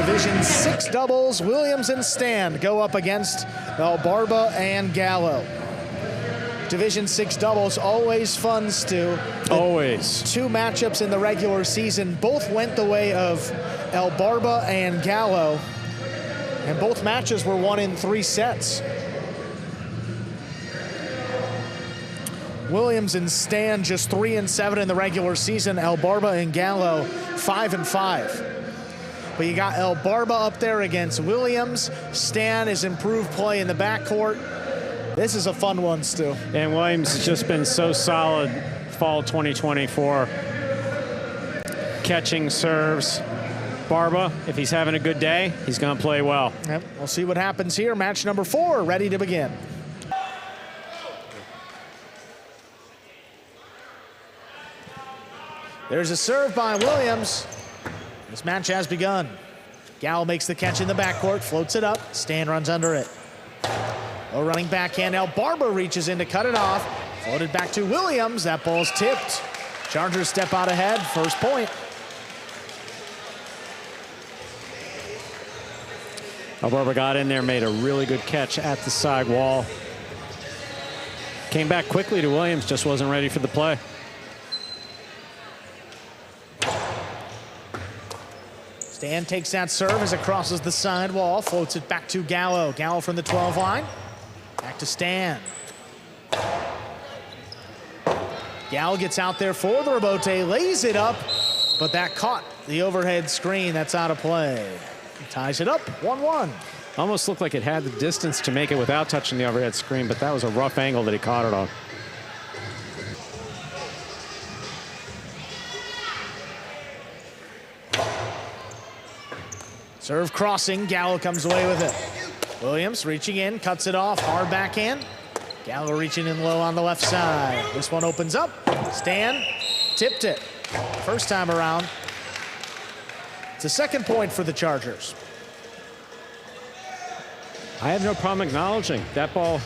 Division 6 doubles, Williams and Stan go up against Barba and Gallo. Division 6 doubles, always fun, Stu. Always. Two matchups in the regular season, both went the way of Barba and Gallo, and both matches were won in 3 sets. Williams and Stan just 3-7 in the regular season. Barba and Gallo 5-5. But you got Barba up there against Williams. Stan is improved play in the backcourt. This is a fun one, Stu. And Williams has just been so solid fall 2024. Catching serves. Barba, if he's having a good day, he's going to play well. Yep, we'll see what happens here. Match number 4, ready to begin. There's a serve by Williams. This match has begun. Gallo makes the catch in the backcourt, floats it up. Stan runs under it. A running backhand. Now Barba reaches in to cut it off. Floated back to Williams. That ball's tipped. Chargers step out ahead. First point. Barba got in there, made a really good catch at the side wall. Came back quickly to Williams, just wasn't ready for the play. Stan takes that serve as it crosses the side wall, floats it back to Gallo. Gallo from the 12 line. Back to Stan. Gallo gets out there for the rebote, lays it up, but that caught the overhead screen. That's out of play. He ties it up, 1-1. Almost looked like it had the distance to make it without touching the overhead screen, but that was a rough angle that he caught it on. Serve crossing, Gallo comes away with it. Williams reaching in, cuts it off, hard backhand. Gallo reaching in low on the left side. This one opens up, Stan tipped it. First time around. It's a second point for the Chargers. I have no problem acknowledging that ball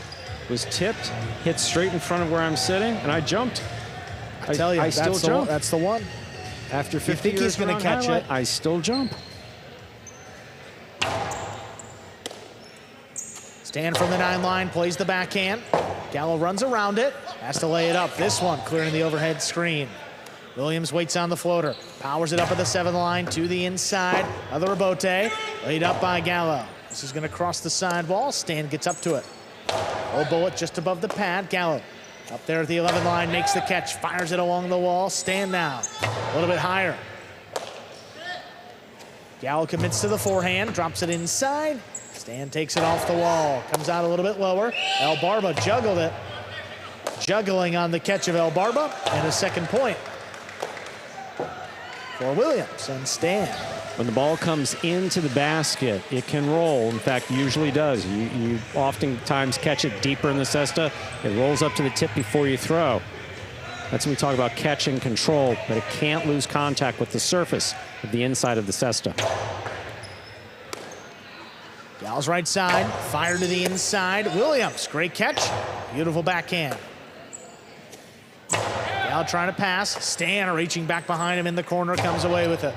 was tipped, hit straight in front of where I'm sitting, and I jumped. I tell you, I still jump. That's the one. After 50 years he's going to catch it? I still jump. Stan from the 9 line, plays the backhand. Gallo runs around it, has to lay it up. This one clearing the overhead screen. Williams waits on the floater, powers it up at the 7 line to the inside of the rebote, laid up by Gallo. This is going to cross the side wall. Stan gets up to it. Low bullet just above the pad. Gallo up there at the 11 line, makes the catch, fires it along the wall. Stan now a little bit higher. Gallo commits to the forehand, drops it inside. Stan takes it off the wall, comes out a little bit lower. Barba juggled it. Juggling on the catch of Barba, and a second point for Williams and Stan. When the ball comes into the basket, it can roll. In fact, usually does. You oftentimes catch it deeper in the cesta. It rolls up to the tip before you throw. That's when we talk about catch and control, but it can't lose contact with the surface of the inside of the cesta. Gallo's right side, fire to the inside. Williams, great catch. Beautiful backhand. Gallo trying to pass. Stan reaching back behind him in the corner, comes away with it.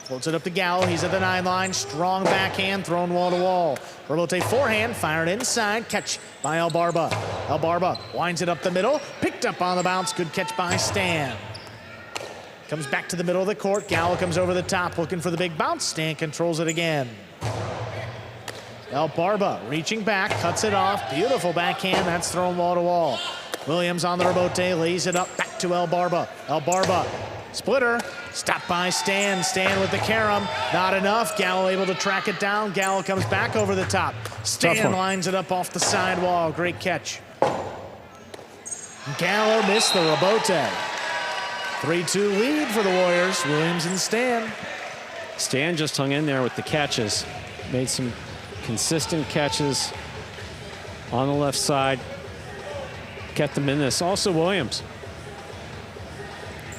Floats it up to Gallo. He's at the 9 line. Strong backhand, thrown wall to wall. Rebote forehand, fired inside. Catch by Barba. Barba winds it up the middle. Picked up on the bounce. Good catch by Stan. Comes back to the middle of the court. Gallo comes over the top, looking for the big bounce. Stan controls it again. Barba reaching back, cuts it off. Beautiful backhand. That's thrown wall to wall. Williams on the rebote, lays it up back to Barba. Barba, splitter, stopped by Stan. Stan with the carom, not enough. Gallo able to track it down. Gallo comes back over the top. Stan lines it up off the side wall. Great catch. Gallo missed the rebote. 3-2 lead for the Warriors. Williams and Stan. Stan just hung in there with the catches. Made some consistent catches on the left side. Kept them in this. Also Williams.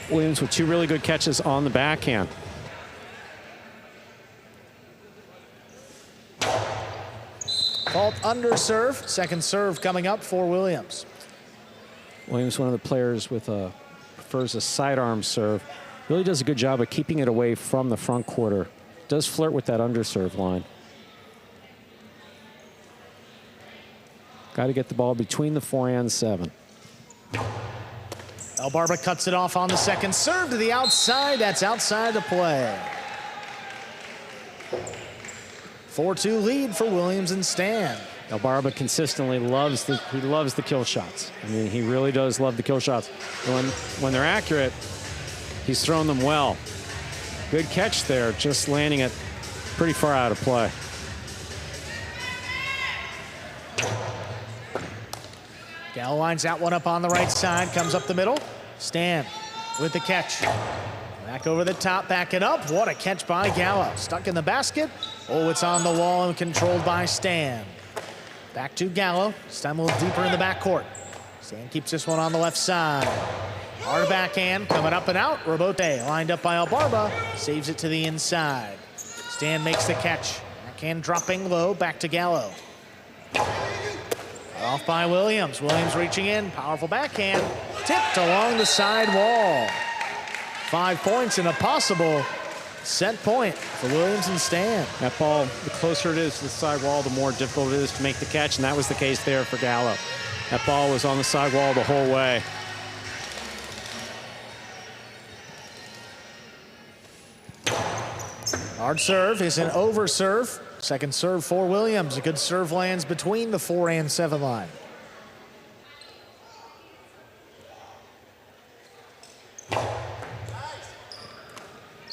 Williams with 2 really good catches on the backhand. Fault under serve. Second serve coming up for Williams. Williams, one of the players with prefers a sidearm serve. Really does a good job of keeping it away from the front quarter. does flirt with that underserve line. Got to get the ball between the 4 and 7. Barba cuts it off on the second serve to the outside. That's outside the play. 4-2 lead for Williams and Stan. Barba consistently loves the kill shots. I mean, he really does love the kill shots. When they're accurate, he's thrown them well. Good catch there, just landing it pretty far out of play. Gallo lines that one up on the right side, comes up the middle. Stan with the catch. Back over the top, backing up. What a catch by Gallo. Stuck in the basket. Oh, it's on the wall and controlled by Stan. Back to Gallo. This time a little deeper in the backcourt. Stan keeps this one on the left side. Hard backhand, coming up and out. Robote lined up by Barba. Saves it to the inside. Stan makes the catch. Backhand dropping low, back to Gallo. Off by Williams. Williams reaching in. Powerful backhand. Tipped along the side wall. 5 points and a possible set point for Williams and Stan. That ball, the closer it is to the side wall, the more difficult it is to make the catch, and that was the case there for Gallo. That ball was on the side wall the whole way. Hard serve is an over serve. Second serve for Williams. A good serve lands between the 4 and 7 line.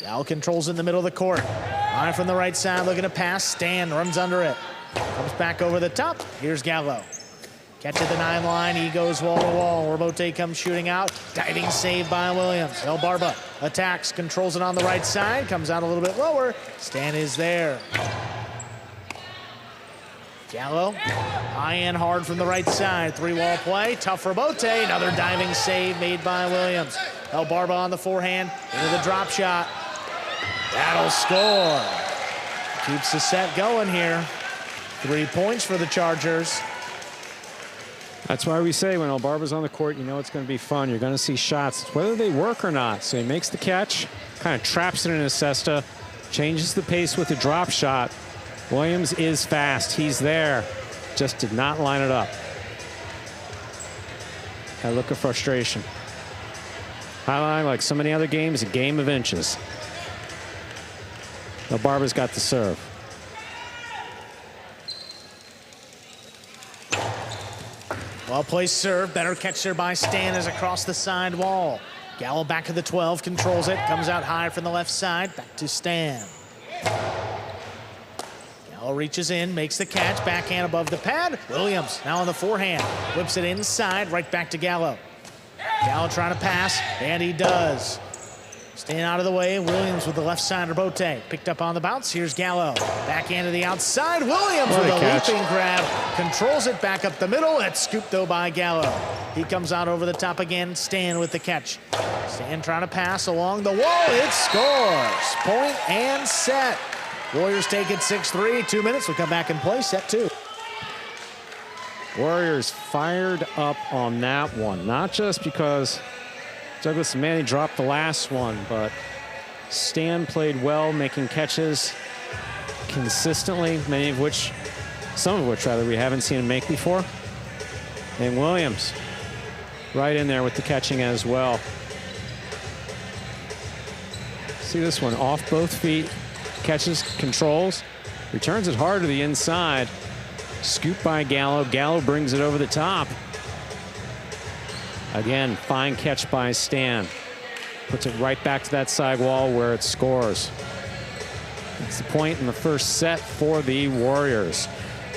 Gallo controls in the middle of the court. Line from the right side, looking to pass. Stan runs under it. Comes back over the top. Here's Gallo. Catch at the 9 line. He goes wall to wall. Robote comes shooting out. Diving save by Williams. Barba attacks, controls it on the right side. Comes out a little bit lower. Stan is there. Gallo, high and hard from the right side. 3-wall play, tough Robote. Another diving save made by Williams. Barba on the forehand, into the drop shot. That'll score. Keeps the set going here. 3 points for the Chargers. That's why we say when Barba's on the court, you know it's going to be fun. You're going to see shots, whether they work or not. So he makes the catch, kind of traps it in his cesta, changes the pace with a drop shot. Williams is fast. He's there. Just did not line it up. That look of frustration. Highline, like so many other games, a game of inches. Barba's got the serve. Well-placed serve. Better catch there by Stan as across the side wall. Gallo back to the 12, controls it. Comes out high from the left side. Back to Stan. Gallo reaches in, makes the catch. Backhand above the pad. Williams now on the forehand. Whips it inside, right back to Gallo. Gallo trying to pass, and he does. Staying out of the way, Williams with the left side Robote. Picked up on the bounce, here's Gallo. Backhand to the outside, Williams with a leaping grab. Controls it back up the middle. It's scooped though by Gallo. He comes out over the top again, Stan with the catch. Stan trying to pass along the wall, it scores. Point and set. Warriors take it 6-3, 2 minutes, we'll come back and play set 2. Warriors fired up on that one, not just because Douglas and Manny dropped the last one, but Stan played well, making catches consistently, some of which we haven't seen him make before. And Williams right in there with the catching as well. See this one, off both feet, catches, controls, returns it hard to the inside. Scoop by Gallo. Gallo brings it over the top. Again, fine catch by Stan. Puts it right back to that side wall where it scores. It's the point in the first set for the Warriors.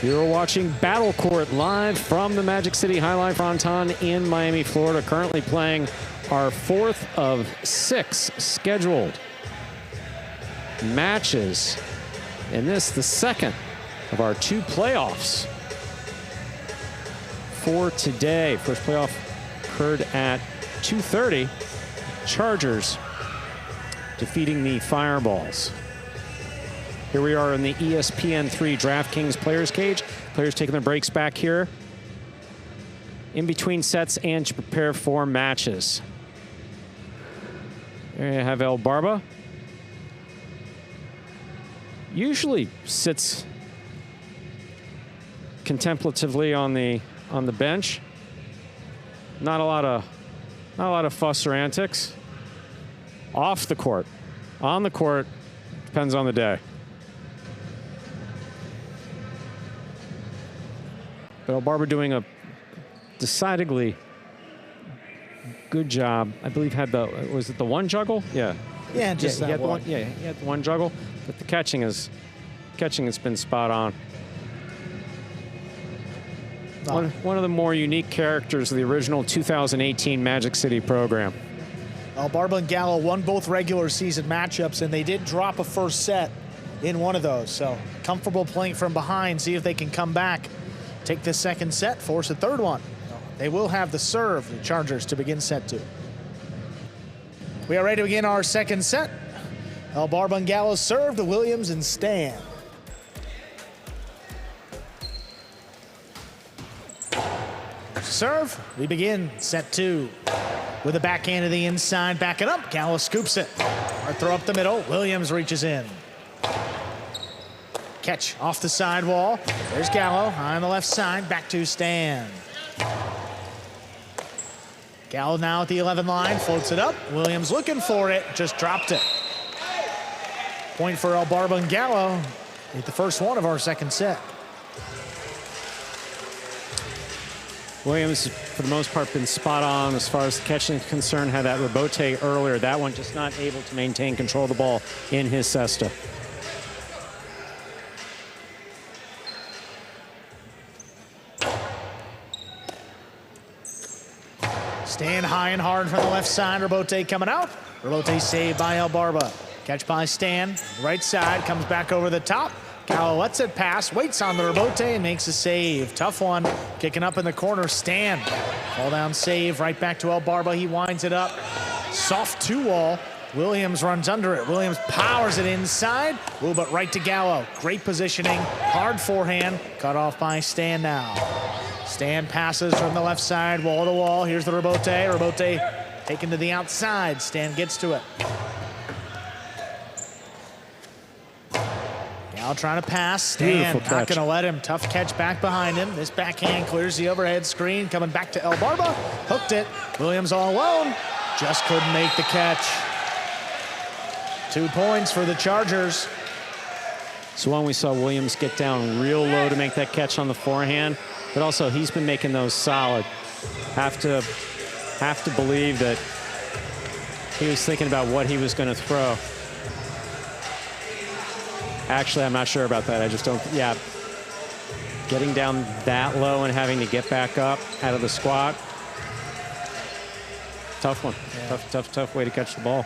You're watching Battle Court live from the Magic City Fronton in Miami, Florida. Currently playing our 4th of 6 scheduled matches. And this, the second of our 2 playoffs for today. First playoff occurred at 2:30. Chargers defeating the Fireballs. Here we are in the ESPN3 DraftKings Players Cage. Players taking their breaks back here in between sets and to prepare for matches. There you have Barba. usually sits contemplatively on the bench. Not a lot of fuss or antics. Off the court, on the court, depends on the day. But Barba doing a decidedly good job. I believe had was it the one juggle? Yeah. Yeah, just he that had one. he had the one juggle, but the catching has been spot on. One of the more unique characters of the original 2018 Magic City program. Well, Barba and Gallo won both regular season matchups, and they did drop a first set in one of those. So comfortable playing from behind, see if they can come back, take the second set, force a third one. They will have the serve, the Chargers, to begin set 2. We are ready to begin our second set. Barba and Gallo serve to Williams and Stan. Serve, we begin set 2. With a backhand to the inside, backing up, Gallo scoops it. Hard throw up the middle, Williams reaches in. Catch off the sidewall. There's Gallo, high on the left side, back to Stan. Gallo now at the 11 line, floats it up. Williams looking for it, just dropped it. Point for Barba and Gallo at the first one of our second set. Williams, for the most part, been spot on as far as the catching is concerned. Had that rebote earlier. That one just not able to maintain control of the ball in his cesta. Stan high and hard from the left side. Rebote coming out. Rebote saved by Barba. Catch by Stan. Right side, comes back over the top. Gallo lets it pass, waits on the rebote, and makes a save. Tough one, kicking up in the corner. Stan, fall down save, right back to Barba. He winds it up. Soft 2-wall. Williams runs under it. Williams powers it inside. Ooh, but right to Gallo. Great positioning, hard forehand. Cut off by Stan now. Stan passes from the left side, wall to wall. Here's the rebote. Rebote taken to the outside. Stan gets to it. Now trying to pass. Stan not going to let him. Tough catch back behind him. This backhand clears the overhead screen. Coming back to Barba. Hooked it. Williams all alone. Just couldn't make the catch. 2 points for the Chargers. So when we saw Williams get down real low to make that catch on the forehand, but also he's been making those solid. Have to believe that he was thinking about what he was going to throw. Actually, I'm not sure about that. I just don't, yeah. Getting down that low and having to get back up out of the squat. Tough one. Yeah. Tough way to catch the ball.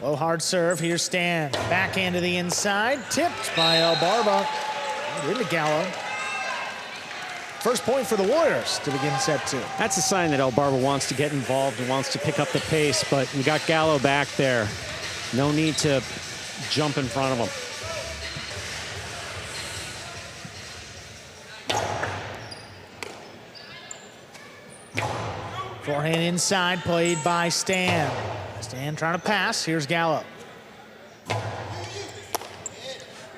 Low hard serve. Here's Stan. Backhand to the inside. Tipped by Barba. Into Gallo. First point for the Warriors to begin set 2. That's a sign that Barba wants to get involved and wants to pick up the pace, but you got Gallo back there. No need to jump in front of him. Forehand inside, played by Stan. Stan trying to pass. Here's Gallo.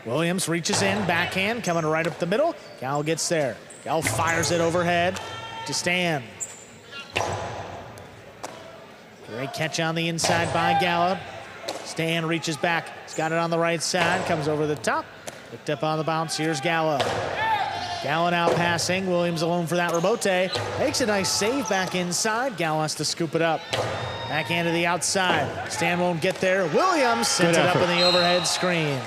Williams reaches in, backhand, coming right up the middle. Gallo gets there. Gallo fires it overhead to Stan. Great catch on the inside by Gallo. Stan reaches back. He's got it on the right side. Comes over the top. Picked up on the bounce. Here's Gallo. Gallo now passing. Williams alone for that rebote. Makes a nice save back inside. Gallo has to scoop it up. Backhand to the outside. Stan won't get there. Williams sends it up in the overhead screen.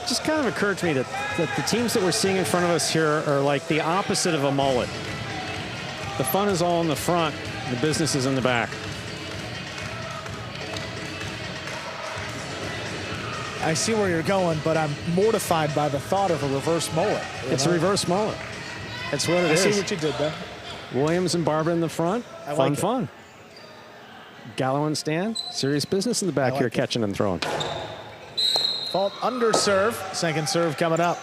Just kind of occurred to me that the teams that we're seeing in front of us here are like the opposite of a mullet. The fun is all in the front, the business is in the back. I see where you're going, but I'm mortified by the thought of a reverse mullet. It's a reverse mullet. That's what it is. I see what you did there. Williams and Barba in the front. Fun. Gallo and Stan, serious business in the back here, catching and throwing. Fault under serve. Second serve coming up.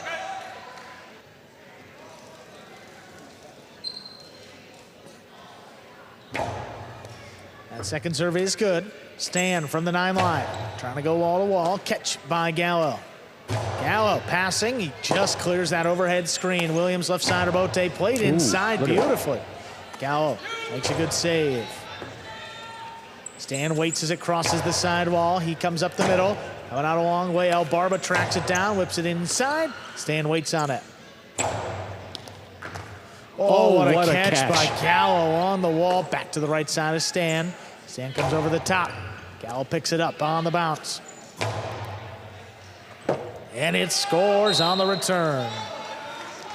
That second serve is good. Stan from the 9 line. Trying to go wall to wall. Catch by Gallo. Gallo passing. He just clears that overhead screen. Williams left side of Bote. Played inside beautifully. Gallo makes a good save. Stan waits as it crosses the sidewall. He comes up the middle. Coming out a long way. Barba tracks it down. Whips it inside. Stan waits on it. Oh, what a catch by Gallo on the wall. Back to the right side of Stan. Stan comes over the top. Gallo picks it up on the bounce. And it scores on the return.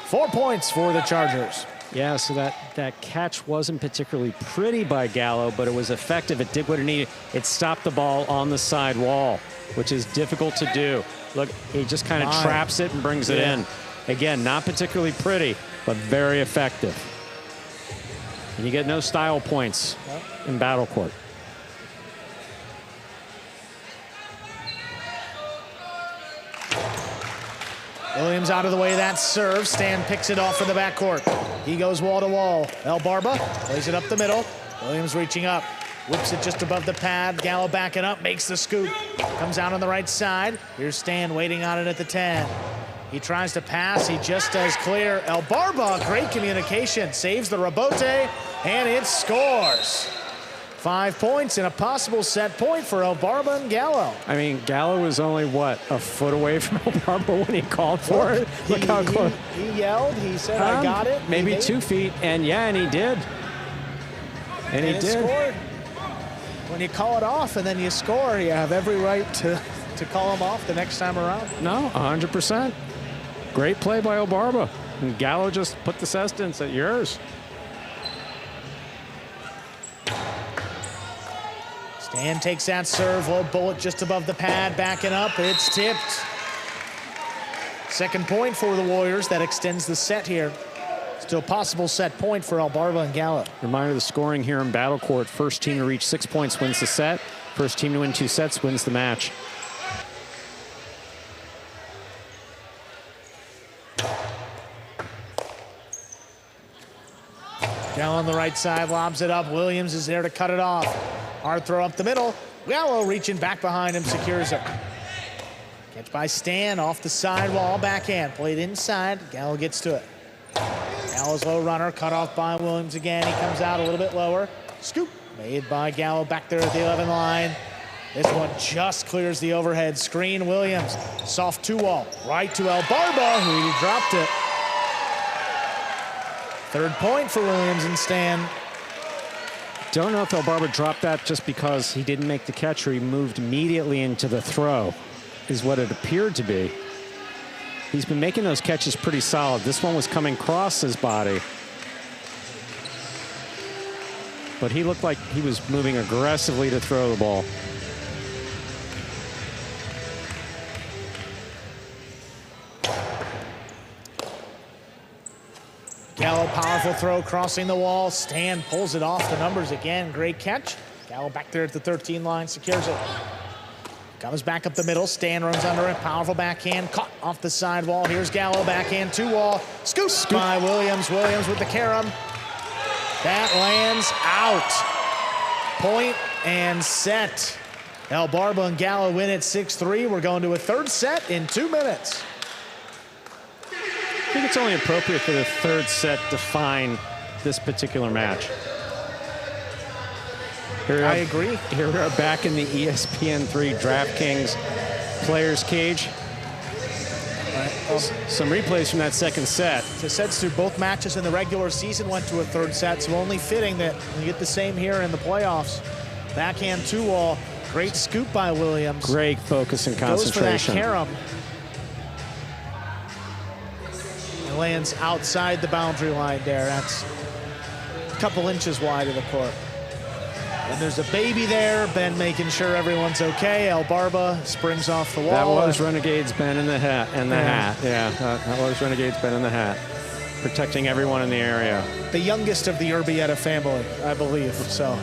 4 points for the Chargers. Yeah, so that catch wasn't particularly pretty by Gallo, but it was effective. It did what it needed. It stopped the ball on the side wall, which is difficult to do. Look, he just kind of traps it and brings it in. Again, not particularly pretty, but very effective. And you get no style points in Battle Court. Williams out of the way of that serve. Stan picks it off for the backcourt. He goes wall to wall. Barba plays it up the middle. Williams reaching up. Whips it just above the pad. Gallo backing up, makes the scoop. Comes out on the right side. Here's Stan waiting on it at the 10. He tries to pass. He just does clear. Barba, great communication. Saves the rebote, and it scores. 5 points and a possible set point for Barba and Gallo. I mean, Gallo was only, what, a foot away from Barba when he called for it? Look how close. He yelled. He said, I got it. Maybe 2 feet, and he did. And he did. Scored. When you call it off and then you score, you have every right to call him off the next time around. No, 100%. Great play by Barba. And Gallo just put the cesta and said, yours. Stan takes that serve, low bullet just above the pad, backing up, it's tipped. Second point for the Warriors, that extends the set here. Still possible set point for Barba and Gallo. Reminder of the scoring here in Battle Court. First team to reach 6 points wins the set. First team to win 2 sets wins the match. Gallo on the right side, lobs it up. Williams is there to cut it off. Hard throw up the middle. Gallo reaching back behind him, secures it. Catch by Stan off the sidewall, backhand. Played inside, Gallo gets to it. Gallo's low runner, cut off by Williams again. He comes out a little bit lower. Scoop made by Gallo back there at the 11 line. This one just clears the overhead screen. Williams, soft 2-wall, right to Barba, who he dropped it. Third point for Williams and Stan. Don't know if Barba dropped that just because he didn't make the catch or he moved immediately into the throw, is what it appeared to be. He's been making those catches pretty solid. This one was coming across his body. But he looked like he was moving aggressively to throw the ball. Gallo, powerful throw, crossing the wall. Stan pulls it off the numbers again. Great catch. Gallo back there at the 13 line, secures it. Comes back up the middle. Stan runs under it. Powerful backhand, caught off the sidewall. Here's Gallo, backhand, 2-wall. Scoop by Williams. Williams with the carom. That lands out. Point and set. Barba and Gallo win at 6-3. We're going to a third set in 2 minutes. I think it's only appropriate for the third set to define this particular match. I agree. Here we are back in the ESPN3 DraftKings Players Cage. Some replays from that second set. The sets through both matches in the regular season went to a third set, so only fitting that you get the same here in the playoffs. Backhand 2-wall, great scoop by Williams. Great focus and concentration. Goes for that carom. It lands outside the boundary line there. That's a couple inches wide of the court. And there's a baby there. Ben making sure everyone's okay. Barba springs off the wall. That was Renegade's Ben in the hat. Yeah, that was Renegade's Ben in the hat. Protecting everyone in the area. The youngest of the Urbieta family, I believe, so.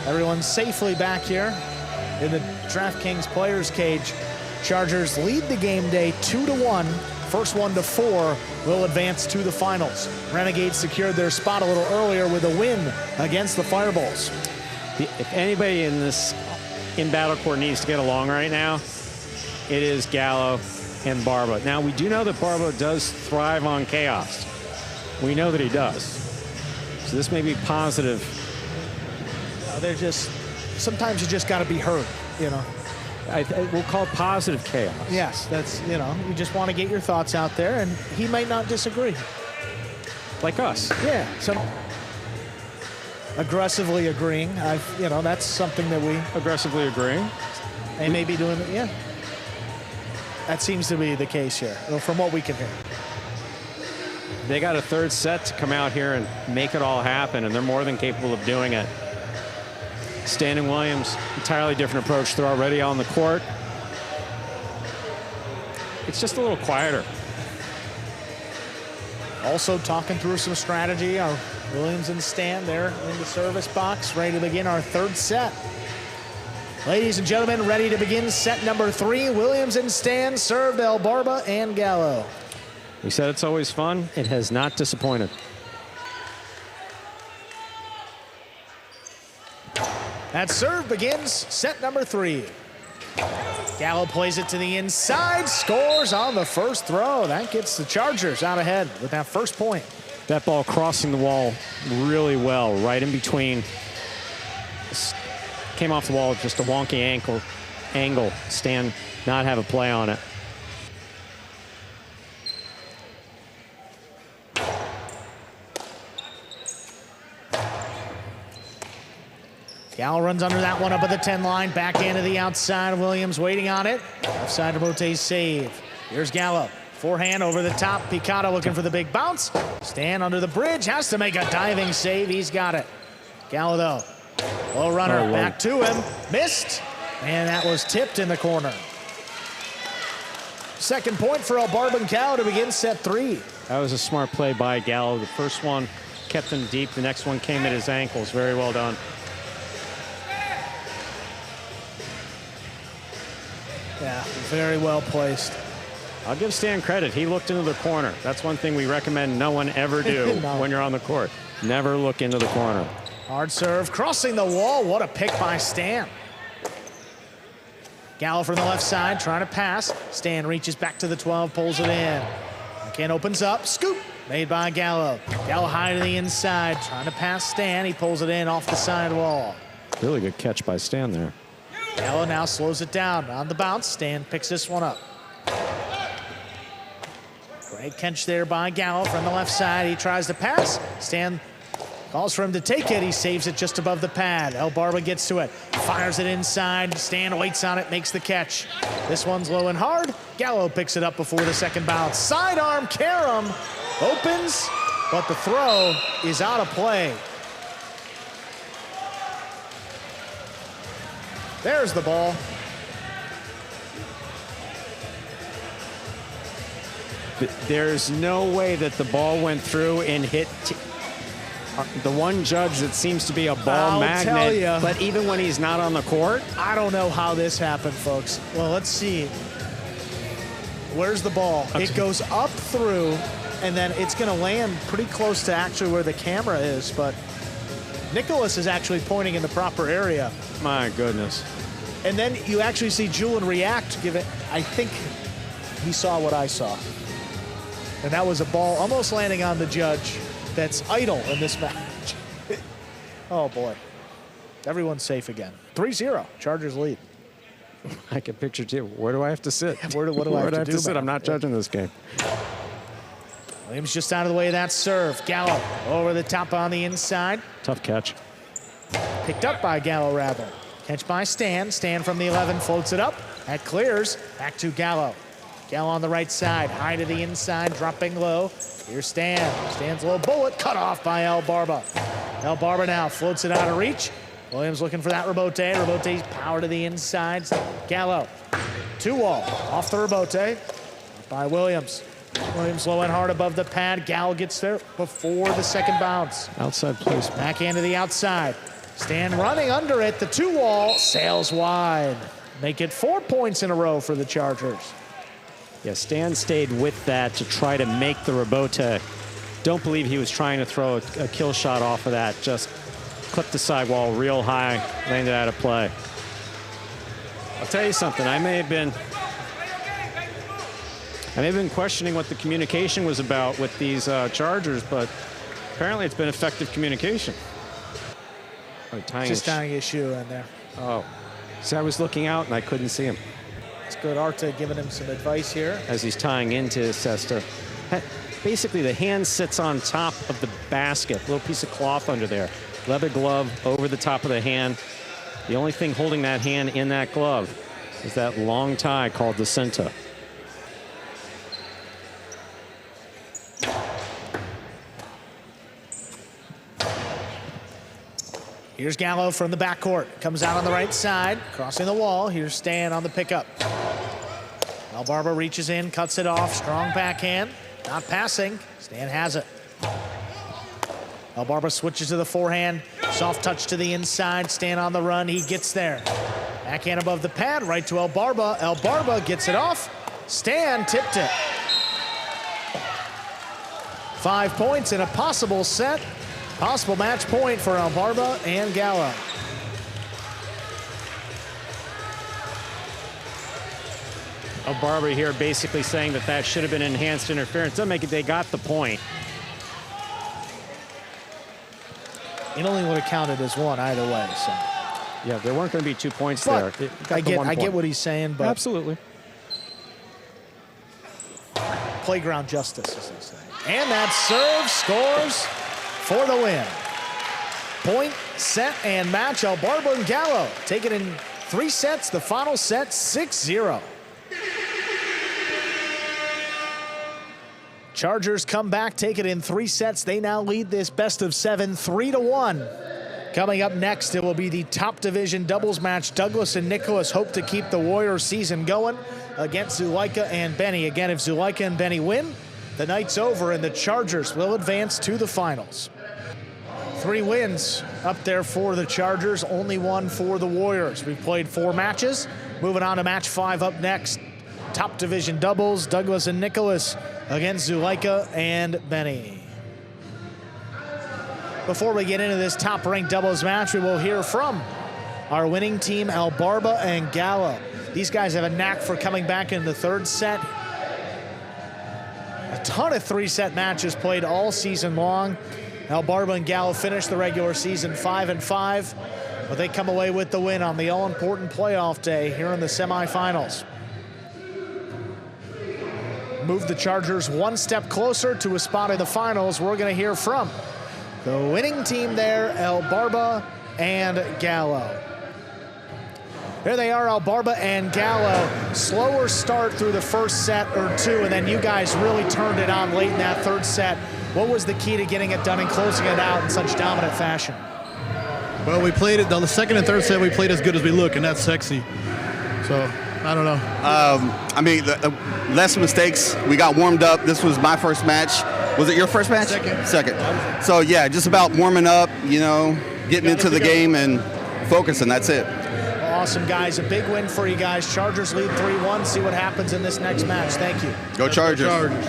Everyone's safely back here in the DraftKings Players Cage. Chargers lead the game day 2-1. First one to 4 will advance to the finals. Renegades secured their spot a little earlier with a win against the Fireballs. If anybody in Battle Court needs to get along right now, it is Gallo and Barba. Now, we do know that Barba does thrive on chaos. We know that he does. So this may be positive. They're just, sometimes you just got to be heard, you know. We'll call it positive chaos. Yes, that's, you know, you just want to get your thoughts out there, and he might not disagree. Like us. Yeah, so aggressively agreeing. You know, that's something that we aggressively agreeing. They may be doing it, yeah. That seems to be the case here, from what we can hear. They got a third set to come out here and make it all happen, and they're more than capable of doing it. Stan and Williams, entirely different approach. They're already on the court. It's just a little quieter. Also talking through some strategy. Our Williams and Stan there in the service box, ready to begin our third set. Ladies and gentlemen, ready to begin set number 3. Williams and Stan served El Barba and Gallo. We said it's always fun. It has not disappointed. That serve begins set number 3. Gallo plays it to the inside, scores on the first throw. That gets the Chargers out ahead with that first point. That ball crossing the wall really well, right in between. Came off the wall with just a wonky angle. Stan not have a play on it. Gallo runs under that one up at the 10 line. Backhand to the outside. Williams waiting on it. Left side to Bote's save. Here's Gallo. Forehand over the top. Picado looking for the big bounce. Stan under the bridge. Has to make a diving save. He's got it. Gallo, though. Low runner. Back to him. Missed. And that was tipped in the corner. Second point for El Barba and Gallo to begin set 3. That was a smart play by Gallo. The first one kept him deep. The next one came at his ankles. Very well done. Yeah, very well placed. I'll give Stan credit. He looked into the corner. That's one thing we recommend no one ever do No. when you're on the court. Never look into the corner. Hard serve, crossing the wall. What a pick by Stan. Gallo from the left side, trying to pass. Stan reaches back to the 12, pulls it in. Ken opens up, scoop, made by Gallo. Gallo high to the inside, trying to pass Stan. He pulls it in off the side wall. Really good catch by Stan there. Gallo now slows it down on the bounce. Stan picks this one up. Great catch there by Gallo from the left side. He tries to pass. Stan calls for him to take it. He saves it just above the pad. El Barba gets to it. Fires it inside. Stan waits on it, makes the catch. This one's low and hard. Gallo picks it up before the second bounce. Sidearm carom opens, but the throw is out of play. There's the ball. There's no way that the ball went through and hit the one judge that seems to be a ball magnet. Tell ya. But even when he's not on the court, I don't know how this happened, folks. Well, let's see. Where's the ball? It goes up through, and then it's going to land pretty close to actually where the camera is, but Nicholas is actually pointing in the proper area. my goodness. And then you actually see Julian react, give it, I think he saw what I saw. And that was a ball almost landing on the judge that's idle in this match. Oh boy. Everyone's safe again. 3-0, Chargers lead. I can picture too. Where do I have to sit? What do I have to do, sit? I'm not judging this game. Williams just out of the way of that serve. Gallo over the top on the inside. Tough catch. Picked up by Gallo, rather. Catch by Stan. Stan from the 11 floats it up. That clears. Back to Gallo. Gallo on the right side. High to the inside, dropping low. Here's Stan. Stan's low bullet cut off by El Barba. El Barba now floats it out of reach. Williams looking for that Rebote. Rebote's power to the inside. Gallo. 2-wall. Off the Rebote. By Williams. Williams low and hard above the pad. Gallo gets there before the second bounce. Outside place. Backhand to the outside. Stan running under it. The 2-wall sails wide. Make it 4 points in a row for the Chargers. Yeah, Stan stayed with that to try to make the rebote. Don't believe he was trying to throw a kill shot off of that. Just clipped the sidewall real high, landed out of play. I'll tell you something. I may have been questioning what the communication was about with these Chargers, but apparently it's been effective communication. Oh, Just tying his shoe in there. Oh, so I was looking out and I couldn't see him. It's good. Arta giving him some advice here. As he's tying into Cesta. Basically, the hand sits on top of the basket, little piece of cloth under there. Leather glove over the top of the hand. The only thing holding that hand in that glove is that long tie called the cinta. Here's Gallo from the backcourt. Comes out on the right side, crossing the wall. Here's Stan on the pickup. Barba reaches in, cuts it off. Strong backhand. Not passing. Stan has it. Barba switches to the forehand. Soft touch to the inside. Stan on the run. He gets there. Backhand above the pad. Right to Barba. Barba gets it off. Stan tipped it. 5 points in a possible set. Possible match point for Barba and Gallo. Barba here basically saying that should have been enhanced interference. Doesn't make it, they got the point. It only would have counted as one either way. So yeah, there weren't going to be 2 points but there. I get what he's saying, but absolutely. Playground justice, as they say. And that serve scores for the win. Point, set, and match. Barba and Gallo take it in 3 sets. The final set, 6-0. Chargers come back, take it in 3 sets. They now lead this best of 7, 3-1. Coming up next, it will be the top division doubles match. Douglas and Nicholas hope to keep the Warriors season going against Zuleika and Benny. Again, if Zuleika and Benny win, the night's over and the Chargers will advance to the finals. 3 wins up there for the Chargers, only 1 for the Warriors. We've played 4 matches. Moving on to match 5 up next. Top division doubles, Douglas and Nicholas against Zuleika and Benny. Before we get into this top-ranked doubles match, we will hear from our winning team, Barba and Gallo. These guys have a knack for coming back in the 3rd set. A ton of 3-set matches played all season long. Barba and Gallo finished the regular season 5-5, but they come away with the win on the all-important playoff day here in the semifinals. Move the Chargers 1 step closer to a spot in the finals. We're going to hear from the winning team there, Barba and Gallo. There they are, Barba and Gallo. Slower start through the first set or 2, and then you guys really turned it on late in that 3rd set. What was the key to getting it done and closing it out in such dominant fashion? Well, we played it on the 2nd and 3rd set. We played as good as we look, and that's sexy. So I don't know. I mean, less mistakes. We got warmed up. This was my first match. Was it your first match? Second. So yeah, just about warming up, getting into the game and focusing. That's it. Awesome, guys. A big win for you guys. Chargers lead 3-1. See what happens in this next match. Thank you. Go Chargers. Go Chargers.